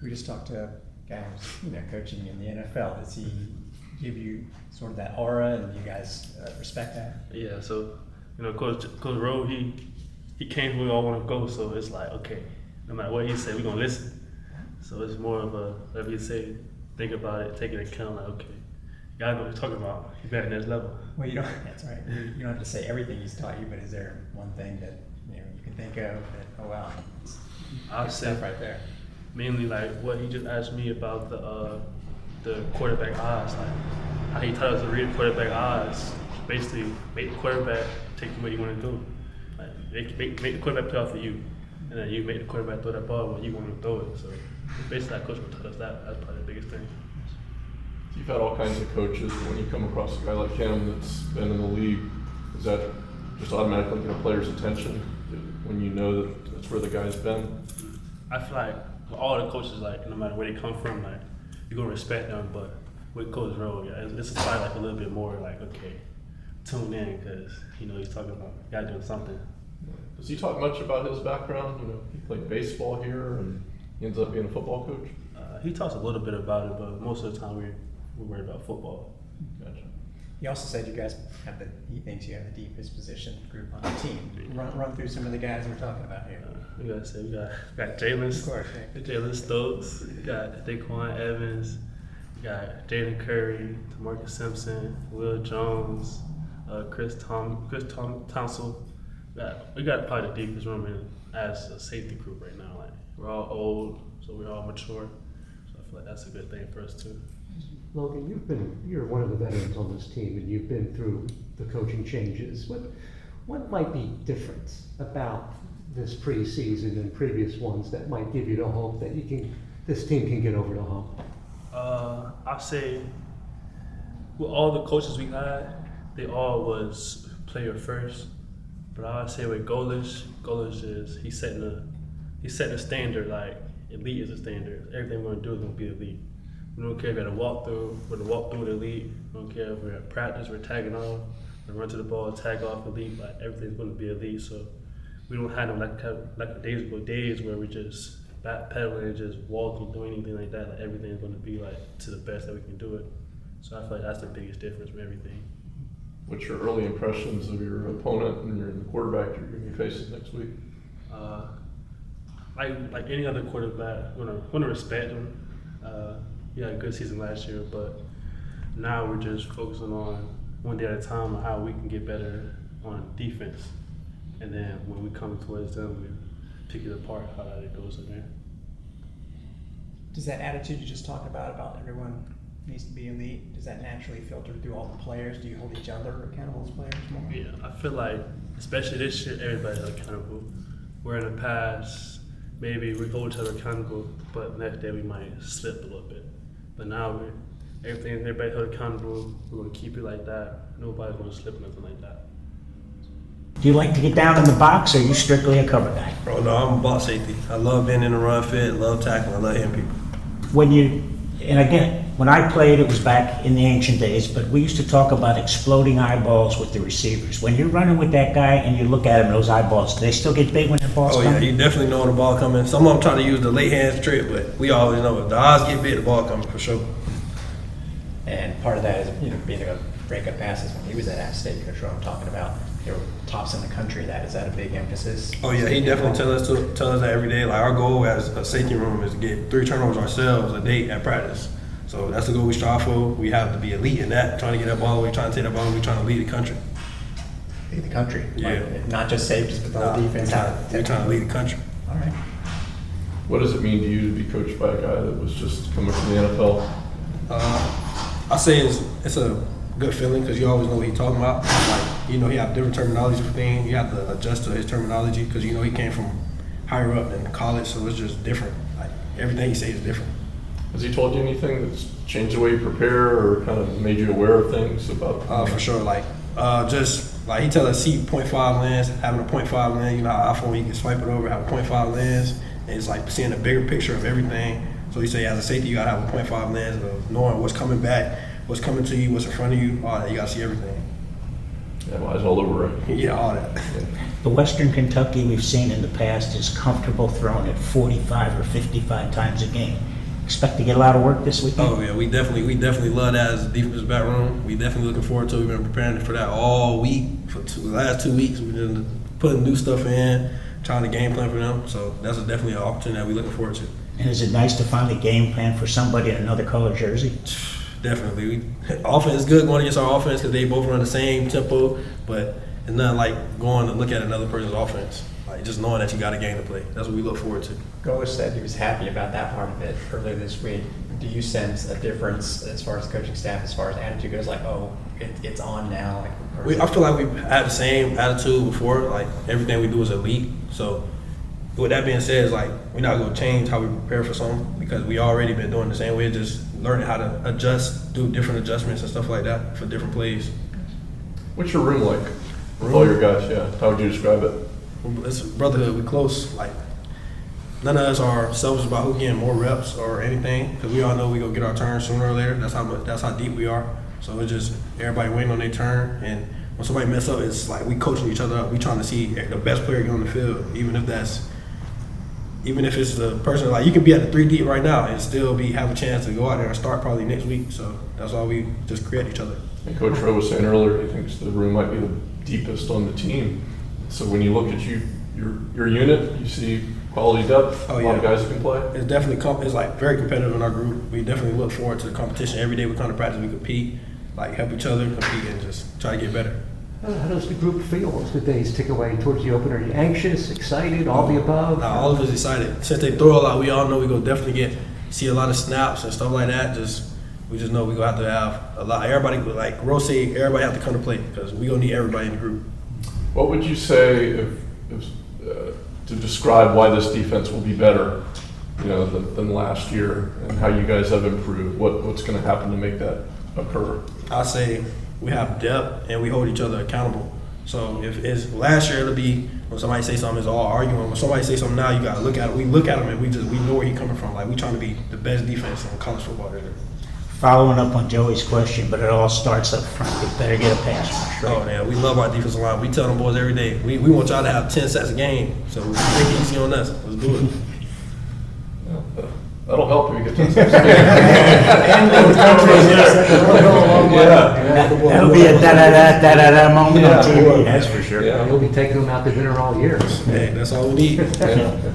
We just talked to a guy who's coaching in the NFL. Does he give you sort of that aura, and you guys respect that? Yeah. So Coach Rowe, he came where we all want to go. So it's like, okay, no matter what he said, we're gonna listen. So it's more of a, whatever you say, think about it, take it into account. Like, okay, you gotta know what you're talking about. You're back at next level. Well, that's right. You don't have to say everything he's taught you, but is there one thing that you can think of that? Oh wow, I'll say stuff right there. Mainly like what he just asked me about the quarterback odds, like how he taught us to read quarterback odds. Basically, make the quarterback take what you want to do. Like make the quarterback play off of you, and then you make the quarterback throw that ball when you want to throw it. So basically, that coach will taught us that. That's probably the biggest thing. You've had all kinds of coaches. When you come across a guy like him that's been in the league, is that just automatically get a player's attention when you know that that's where the guy's been? I feel like all the coaches, like no matter where they come from, like you're gonna respect them. But with Coach Rowe, it's probably like a little bit more like, okay, tune in because he's talking about you gotta do something. Does he talk much about his background? He played baseball here and he ends up being a football coach. He talks a little bit about it, but most of the time we're worried about football. Gotcha. He also said you guys he thinks you have the deepest position group on the team. Run through some of the guys we're talking about here. We got Jalen. Of course, yeah. Jalen Stokes. We got Daquan Evans. We got Jalen Curry, Tamarcus Simpson, Will Jones, Chris Townsell. We got probably the deepest room as a safety group right now. Like we're all old, so we're all mature. So I feel like that's a good thing for us too. Logan, you're one of the veterans on this team, and you've been through the coaching changes. What might be different about this preseason and previous ones that might give you the hope that this team can get over the hump? I say with all the coaches we had, they all was player first. But I would say with Golish is he's setting the standard. Like elite is the standard. Everything we're gonna do is gonna be elite. We don't care if we're at a walkthrough, we're gonna walk through the elite. We don't care if we're at practice, we're tagging off, we run to the ball, tag off elite. Like everything's gonna be elite. So we don't have them like days where we just backpedaling and just walking, doing anything like that. Like everything's gonna be like to the best that we can do it. So I feel like that's the biggest difference with everything. What's your early impressions of your opponent and your quarterback you're going to be facing next week? Like any other quarterback, want to respect him. He had a good season last year, but now we're just focusing on one day at a time on how we can get better on defense. And then when we come towards them, we pick it apart, how that goes in there. Does that attitude you just talked about everyone needs to be elite, does that naturally filter through all the players? Do you hold each other accountable as players more? Yeah, I feel like, especially this year, everybody's accountable. Where in the past, maybe we hold each other accountable, but next day we might slip a little bit. But now everybody held accountable. We're gonna keep it like that. Nobody's gonna slip nothing like that. Do you like to get down in the box, or are you strictly a cover guy? Bro, no, I'm a box safety. I love being in the run fit, love tackling, I love hitting people. And again, when I played, it was back in the ancient days, but we used to talk about exploding eyeballs with the receivers. When you're running with that guy and you look at him, those eyeballs, do they still get big when the ball's Oh coming? yeah, you definitely know when the ball coming. Some of them try to use the late hands trick, but we always know if the eyes get big, the ball coming for sure. And part of that is being able to break up passes. When he was at App State, Coach Rowe, I'm talking about, they were tops in the country. Is that a big emphasis? Oh yeah, he definitely tell us that every day. Like our goal as a safety room is to get 3 turnovers ourselves a day at practice. So that's the goal we strive for. We have to be elite in that, trying to get that ball, we're trying to take that ball, we're trying to lead the country. Lead the country? Yeah. Like, not just safeties, but the whole defense. We're trying to lead the country. All right. What does it mean to you to be coached by a guy that was just coming from the NFL? I say it's a good feeling because you always know what he's talking about. Like, he have different terminology for things. You have to adjust to his terminology because he came from higher up than college, so it's just different. Like everything he says is different. Has he told you anything that's changed the way you prepare or kind of made you aware of things about? For sure. Just like he tells us, see 0.5 lens, having a 0.5 lens. You know how iPhone you can swipe it over, have a 0.5 lens, and it's like seeing a bigger picture of everything. So he say as a safety, you gotta have a 0.5 lens of knowing what's coming back, what's coming to you, what's in front of you, all that. You gotta see everything. Yeah, eyes all over it. Yeah, all that. The Western Kentucky we've seen in the past is comfortable throwing it 45 or 55 times a game. Expect to get a lot of work this weekend? Oh yeah, we definitely love that as a defensive back room. We definitely looking forward to it. We've been preparing for that all week. For the last 2 weeks, we've been putting new stuff in, trying to game plan for them. So that's definitely an opportunity that we're looking forward to. And is it nice to finally game plan for somebody in another color jersey? Definitely. Offense is good going against our offense because they both run the same tempo, but it's nothing like going to look at another person's offense. Like just knowing that you got a game to play. That's what we look forward to. Golis said he was happy about that part of it earlier this week. Do you sense a difference as far as the coaching staff, as far as attitude goes? Like, oh, it's on now. Like, I feel like we've had the same attitude before. Like everything we do is elite. So with that being said, it's like we're not going to change how we prepare for something because we already been doing the same. We're just learning how to adjust, do different adjustments and stuff like that for different plays. What's your room like? With all your guys, yeah. How would you describe it? It's brotherhood. We close. Like none of us are selfish about who getting more reps or anything because we all know we gonna get our turn sooner or later. That's how deep we are. So it's just everybody waiting on their turn. And when somebody mess up, it's like we coaching each other up. We trying to see the best player get on the field, even if it's the person like you can be at the 3 deep right now and still have a chance to go out there and start probably next week. So that's why we just create each other. And Coach Rowe was saying earlier he thinks the room might be the deepest on the team. So when you look at your unit, you see quality depth, a lot of guys who can play. It's definitely it's like very competitive in our group. We definitely look forward to the competition. Every day we come to practice, we compete, like help each other compete and just try to get better. How does the group feel as the days tick away towards the opener? Are you anxious, excited, all the above? All of us excited. Since they throw a lot, we all know we're going to definitely see a lot of snaps and stuff like that. We just know we're going to have a lot. Everybody, like Rose said, everybody have to come to play because we're going to need everybody in the group. What would you say if to describe why this defense will be better, than last year, and how you guys have improved? What's going to happen to make that occur? I say we have depth and we hold each other accountable. So if it's last year, it'll be when somebody say something, it's all arguing. When somebody say something now, you got to look at it. We look at them and we know where he's coming from. Like we trying to be the best defense in college football. Following up on Joey's question, but it all starts up front. You better get a pass rush, right? Oh, yeah, we love our defensive line. We tell them boys every day, we want y'all to have 10 sacks a game. So make it easy on us. Let's do it. That'll help if you get 10 sacks a game. That'll be a da-da-da moment on TV, that's for sure. Yeah. We'll be taking them out to dinner all year. Hey, that's all we need. Yeah.